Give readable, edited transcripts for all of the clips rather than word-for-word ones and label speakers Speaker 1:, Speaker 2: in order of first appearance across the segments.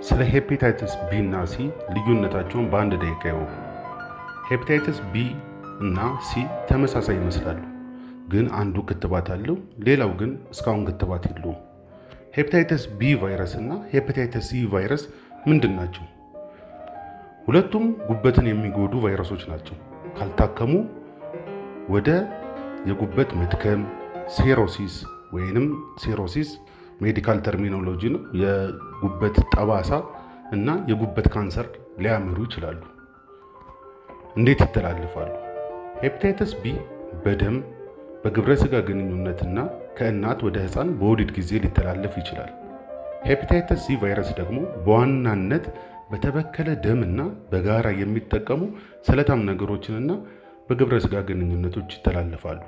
Speaker 1: ስለ ሄፓታይተስ ቢ እና ሲ ልዩነታቸውን በአንድ ደቂቃ ይወቁ። ሄፓታይተስ ቢ እና ሲ ተመሳሳይ ይመስላሉ፣ ግን አንዱ ክትባት አለው፣ ሌላው ግን እስካሁን ክትባት የለውም። ሄፓታይተስ ቢ ቫይረስ እና ሄፓታይተስ ሲ ቫይረስ ምንድን ናቸው? ሁለቱም ጉበትን የሚጎዱ ቫይረሶች ናቸው። ካልታከሙ ወደ የጉበት መድከም፣ ሲሮሲስ ወይንም ሲሮሲስ ሜዲካል ተርሚኖሎጂ ነው፣ የጉበት ጠባሳ እና የጉበት ካንሰር ሊያመሩ ይችላሉ። እንዴት ይተላለፋሉ? ሄፓታይተስ ቢ በደም በግብረ ስጋ ግንኙነትና ከእናት ወደ ህፃን በወሊድ ጊዜ ሊተላለፍ ይችላል። ሄፓታይተስ ሲ ቫይረስ ደግሞ በዋናነት በተበከለ ደምና በጋራ የሚጠቀሙ ስለታም ነገሮችንና በግብረ ስጋ ግንኙነቶች ይተላለፋሉ።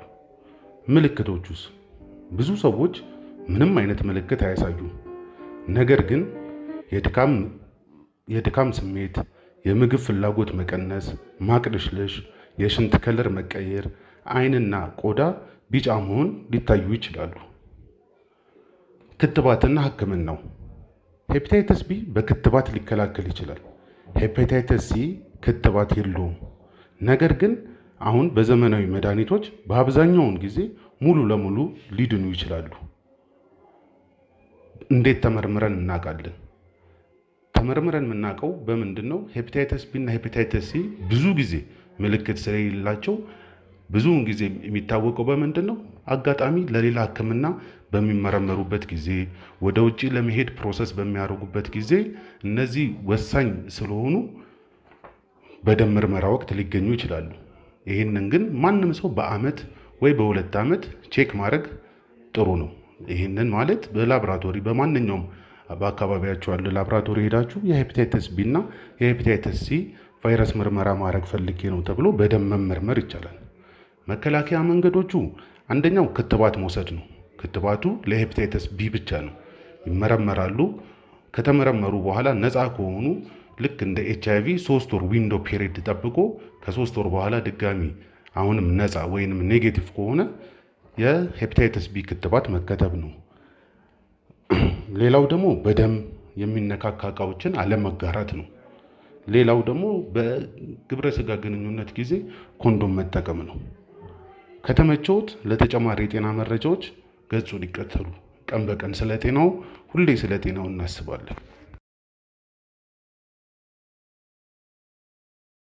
Speaker 1: ምልክቶቹስ? ብዙ ሰዎች ምንም አይነት ምልክት አያሳዩም። ነገር ግን የድካም ስሜት፣ የምግብ ፍላጎት መቀነስ፣ ማቅለሽለሽ፣ የሽንት ከለር መቀየር፣ አይንና ቆዳ ቢጫ መሆን ሊታዩ ይችላሉ። ክትባትና ህክምናው? ሄፓታይተስ ቢ በክትባት ሊከላከል ይችላል። ሄፓታይተስ ሲ ክትባት የለውም። ነገር ግን አሁን በዘመናዊ መድኃኒቶች በአብዛኛውን ጊዜ ሙሉ ለሙሉ ሊድኑ ይችላሉ። እንዴት ተመርምረን እናውቃለን? ተመርምረን የምናውቀው በምንድን ነው? ሄፓታይተስ ቢ እና ሄፓታይተስ ሲ ብዙ ጊዜ ምልክት ስለሌላቸው ብዙውን ጊዜ የሚታወቀው በምንድን ነው? አጋጣሚ ለሌላ ህክምና በሚመረመሩበት ጊዜ፣ ወደ ውጭ ለመሄድ ፕሮሰስ በሚያደርጉበት ጊዜ እነዚህ ወሳኝ ስለሆኑ በደም ምርመራ ወቅት ሊገኙ ይችላሉ። ይህንን ግን ማንም ሰው በአመት ወይ በሁለት ዓመት ቼክ ማድረግ ጥሩ ነው። ይህንን ማለት በላብራቶሪ በማንኛውም በአካባቢያችሁ ያለ ላብራቶሪ ሄዳችሁ የሄፓታይተስ ቢ እና የሄፓታይተስ ሲ ቫይረስ ምርመራ ማድረግ ፈልጌ ነው ተብሎ በደም መመርመር ይቻላል። መከላከያ መንገዶቹ አንደኛው ክትባት መውሰድ ነው። ክትባቱ ለሄፓታይተስ ቢ ብቻ ነው። ይመረመራሉ። ከተመረመሩ በኋላ ነፃ ከሆኑ ልክ እንደ HIV 3 ወር ዊንዶ ፔሪድ ጠብቆ ከ3 ወር በኋላ ድጋሚ አሁንም ነፃ ወይንም ኔጌቲቭ ከሆነ የሄፓታይተስ ቢ ክትባት መከተብ ነው። ሌላው ደግሞ በደም የሚነካካ እቃዎችን አለመጋራት ነው። ሌላው ደግሞ በግብረ ስጋ ግንኙነት ጊዜ ኮንዶም መጠቀም ነው። ከተመቸዎት ለተጨማሪ የጤና መረጃዎች ገጹን ይከተሉ። ቀን በቀን ስለ ጤናው ሁሌ ስለ ጤናው እናስባለን።